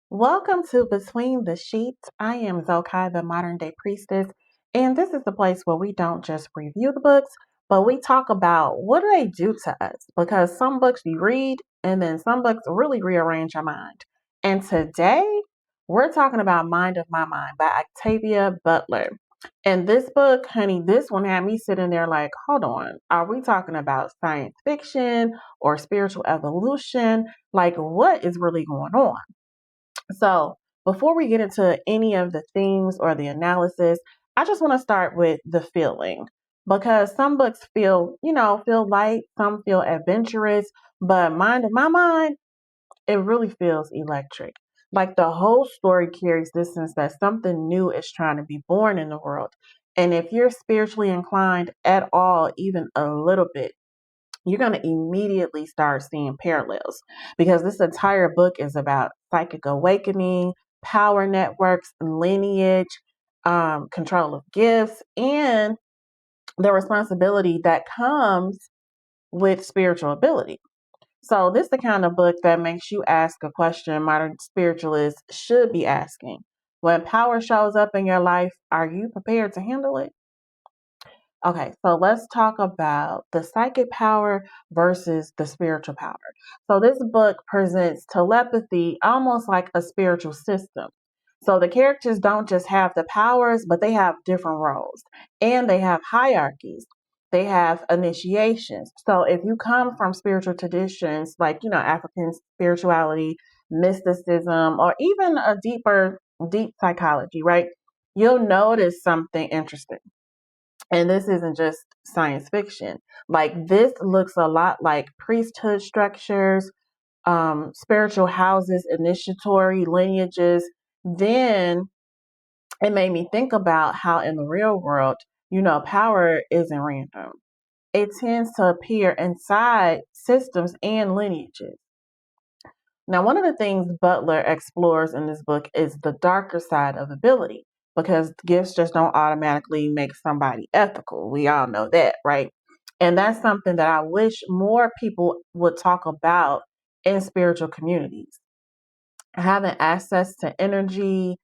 Welcome to Between the Sheets. I am Zokai, the Modern Day Priestess, and this is the place where we don't just review the books, but we talk about what do they do to us. Because some books you read, and then some books really rearrange your mind. And today, we're talking about Mind of My Mind by Octavia Butler. And this book, honey, this one had me sitting there like, hold on, are we talking about science fiction or spiritual evolution? Like, what is really going on? So, before we get into any of the themes or the analysis, I just want to start with the feeling because some books feel light, some feel adventurous, but Mind of My Mind, it really feels electric. Like the whole story carries this sense that something new is trying to be born in the world. And if you're spiritually inclined at all, even a little bit, you're going to immediately start seeing parallels because this entire book is about psychic awakening, power networks, lineage, control of gifts, and the responsibility that comes with spiritual ability. So, this is the kind of book that makes you ask a question modern spiritualists should be asking. When power shows up in your life, are you prepared to handle it? Okay, so let's talk about the psychic power versus the spiritual power. So, this book presents telepathy almost like a spiritual system. So, the characters don't just have the powers, but they have different roles and they have hierarchies. They have initiations. So, if you come from spiritual traditions like, African spirituality, mysticism, or even a deep psychology, right? You'll notice something interesting, and this isn't just science fiction. Like this looks a lot like priesthood structures, spiritual houses, initiatory lineages. Then it made me think about how in the real world, power isn't random. It tends to appear inside systems and lineages. Now, one of the things Butler explores in this book is the darker side of ability because gifts just don't automatically make somebody ethical. We all know that, right? And that's something that I wish more people would talk about in spiritual communities. Having access to energy,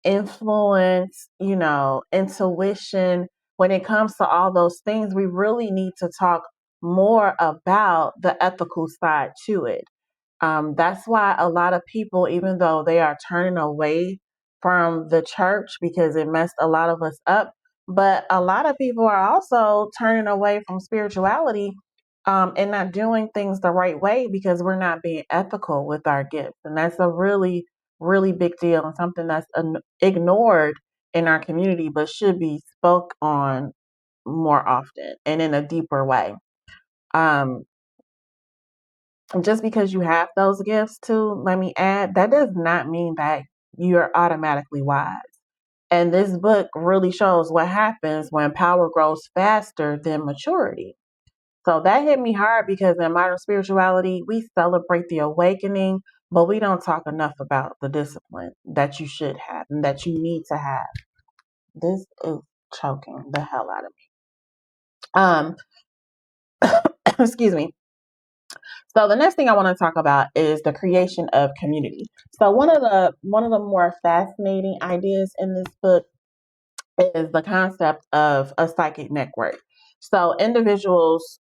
influence, intuition. When it comes to all those things, we really need to talk more about the ethical side to it. That's why a lot of people, even though they are turning away from the church because it messed a lot of us up, but a lot of people are also turning away from spirituality, and not doing things the right way because we're not being ethical with our gifts. And that's a really, really big deal and something that's ignored in our community, but should be spoke on more often and in a deeper way. Um, just because you have those gifts too, let me add, that does not mean that you're automatically wise. And this book really shows what happens when power grows faster than maturity. So that hit me hard because in modern spirituality, we celebrate the awakening, but we don't talk enough about the discipline that you should have and that you need to have. This is choking the hell out of me. Excuse me. So the next thing I want to talk about is the creation of community. So one of the more fascinating ideas in this book is the concept of a psychic network. So individuals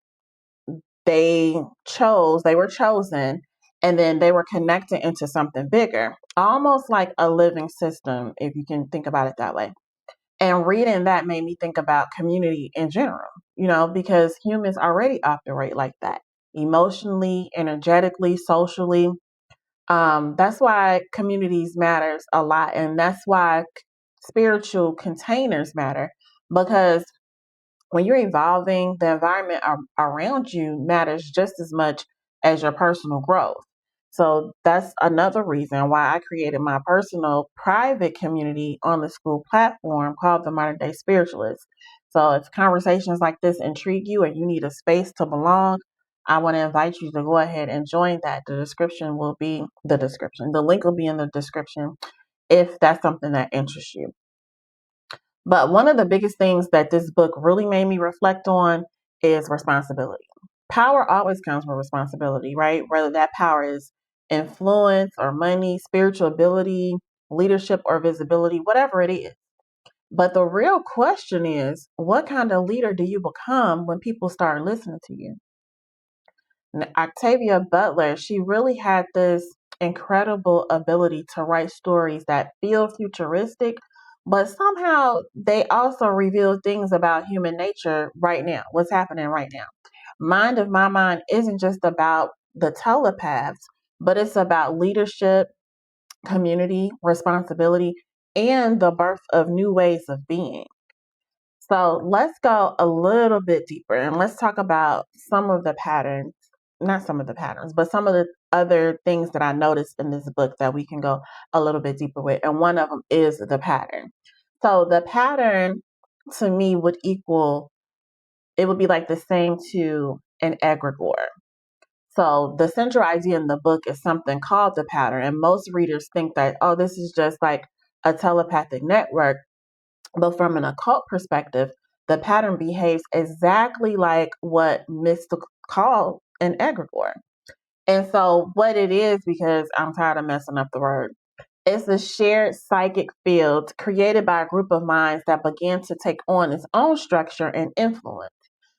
they were chosen and then they were connected into something bigger, almost like a living system if you can think about it that way. And reading that made me think about community in general, because humans already operate like that emotionally, energetically, socially. That's why communities matters a lot. And that's why spiritual containers matter because when you're evolving, the environment around you matters just as much as your personal growth. So that's another reason why I created my personal private community on the school platform called the Modern Day Spiritualist. So if conversations like this intrigue you and you need a space to belong, I want to invite you to go ahead and join that. The link will be in the description if that's something that interests you. But one of the biggest things that this book really made me reflect on is responsibility. Power always comes with responsibility, right? Whether that power is influence or money, spiritual ability, leadership or visibility, whatever it is. But the real question is, what kind of leader do you become when people start listening to you? Octavia Butler, she really had this incredible ability to write stories that feel futuristic, but somehow they also reveal things about human nature right now, what's happening right now. Mind of My Mind isn't just about the telepaths, but it's about leadership, community, responsibility, and the birth of new ways of being. So let's go a little bit deeper and let's talk about some of the patterns, not some of the patterns, but some of the other things that I noticed in this book that we can go a little bit deeper with. And one of them is the pattern. So the pattern to me would equal, it would be like the same to an egregore. So the central idea in the book is something called the pattern. And most readers think that, oh, this is just like a telepathic network. But from an occult perspective, the pattern behaves exactly like what mystics call an egregore. And so, what it is, because I'm tired of messing up the word, it's a shared psychic field created by a group of minds that began to take on its own structure and influence.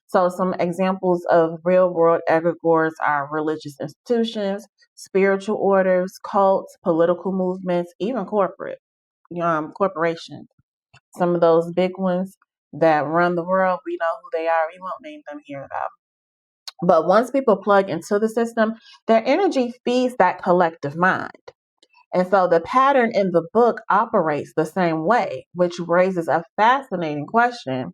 So, some examples of real world egregores are religious institutions, spiritual orders, cults, political movements, even corporations. Some of those big ones that run the world, we know who they are. We won't name them here though. But once people plug into the system, their energy feeds that collective mind. And so the pattern in the book operates the same way, which raises a fascinating question.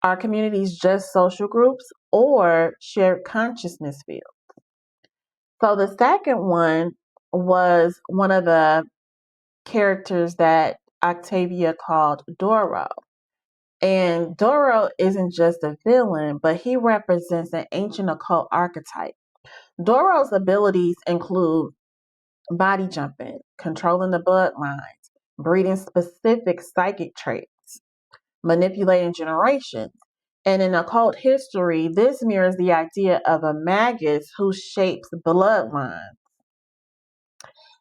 Are communities just social groups or shared consciousness fields? So the second one was one of the characters that Octavia called Doro. And Doro isn't just a villain, but he represents an ancient occult archetype. Doro's abilities include body jumping, controlling the bloodlines, breeding specific psychic traits, manipulating generations. And in occult history, this mirrors the idea of a magus who shapes bloodlines.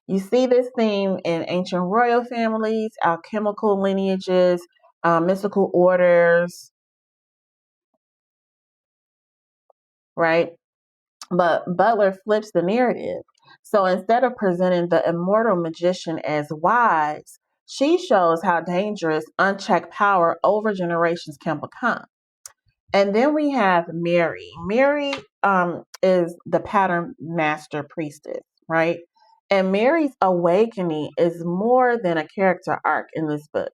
You see this theme in ancient royal families, alchemical lineages, mystical orders, right? But Butler flips the narrative. So instead of presenting the immortal magician as wise, she shows how dangerous unchecked power over generations can become. And then we have Mary. Mary is the pattern master priestess, right? And Mary's awakening is more than a character arc in this book.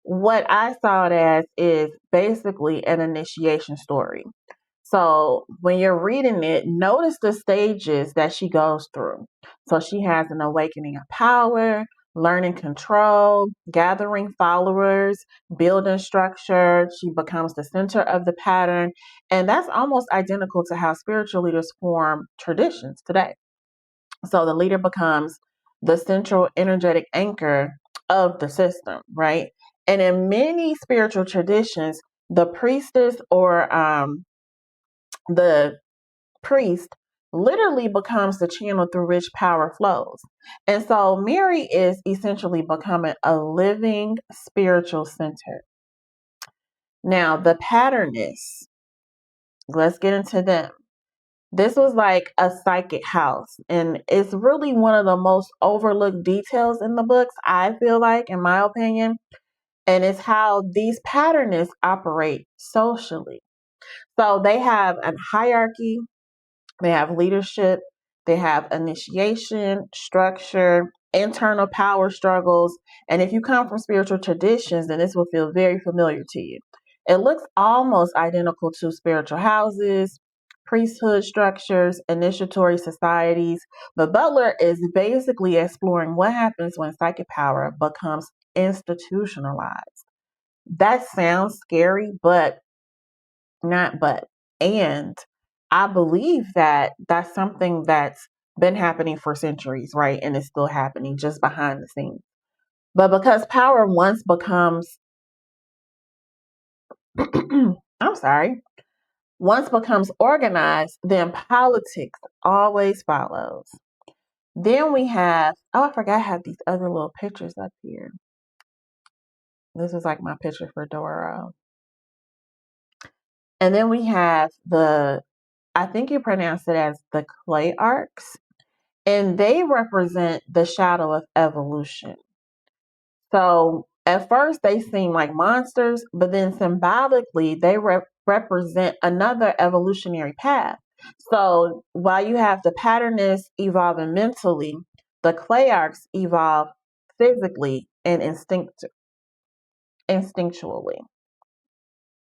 What I saw it as is basically an initiation story. So when you're reading it, notice the stages that she goes through. So she has an awakening of power, learning control, gathering followers, building structure. She becomes the center of the pattern. And that's almost identical to how spiritual leaders form traditions today. So the leader becomes the central energetic anchor of the system, right? And in many spiritual traditions, the priestess or the priest literally becomes the channel through which power flows. And so Mary is essentially becoming a living spiritual center. Now, the patternists, let's get into them. This was like a psychic house, and it's really one of the most overlooked details in the books, I feel like, in my opinion. And it's how these patternists operate socially. So they have a hierarchy, they have leadership, they have initiation, structure, internal power struggles. And if you come from spiritual traditions, then this will feel very familiar to you. It looks almost identical to spiritual houses, priesthood structures, initiatory societies. But Butler is basically exploring what happens when psychic power becomes institutionalized. That sounds scary, but not but. And I believe that that's something that's been happening for centuries, right? And it's still happening just behind the scenes. But because power once becomes, I'm sorry, once becomes organized, then politics always follows. Then we have, oh, I forgot I have these other little pictures up here. This is like my picture for Dora. And then we have I think you pronounce it as the clay arcs, and they represent the shadow of evolution. So at first they seem like monsters, but then symbolically they represent another evolutionary path. So while you have the patternists evolving mentally, the clay arcs evolve physically and instinctually.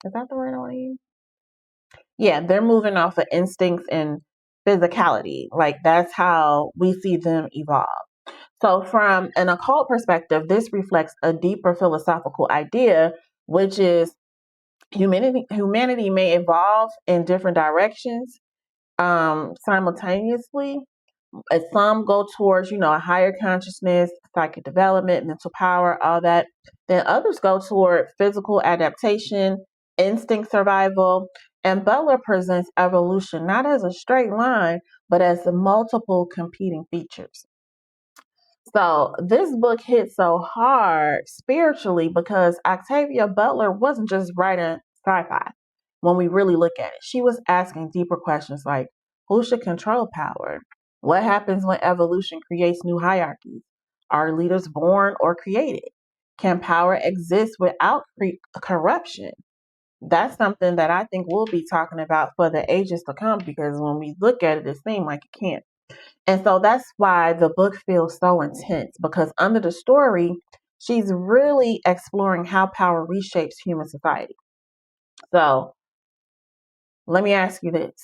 Is that the word I want to use? Yeah, they're moving off of instincts and physicality. Like that's how we see them evolve. So, from an occult perspective, this reflects a deeper philosophical idea, which is humanity may evolve in different directions simultaneously. As some go towards, a higher consciousness, psychic development, mental power, all that. Then others go toward physical adaptation, instinct survival. And Butler presents evolution not as a straight line, but as the multiple competing features. So this book hit so hard spiritually because Octavia Butler wasn't just writing sci-fi. When we really look at it, she was asking deeper questions like, who should control power? What happens when evolution creates new hierarchies? Are leaders born or created? Can power exist without corruption? That's something that I think we'll be talking about for the ages to come, because when we look at it, it seems like it can't. And so that's why the book feels so intense, because under the story, she's really exploring how power reshapes human society. So let me ask you this.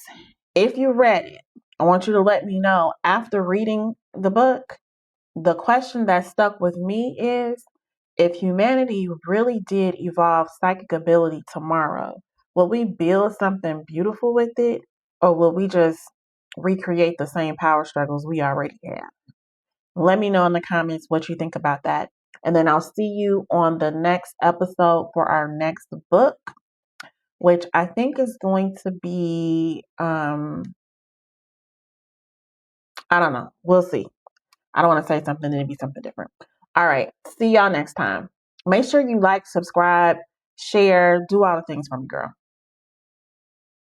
If you read it, I want you to let me know after reading the book. The question that stuck with me is, if humanity really did evolve psychic ability tomorrow, will we build something beautiful with it, or will we just recreate the same power struggles we already have? Let me know in the comments what you think about that. And then I'll see you on the next episode for our next book, which I think is going to be, I don't know. We'll see. I don't want to say something and it be something different. All right. See y'all next time. Make sure you like, subscribe, share, do all the things for me, girl.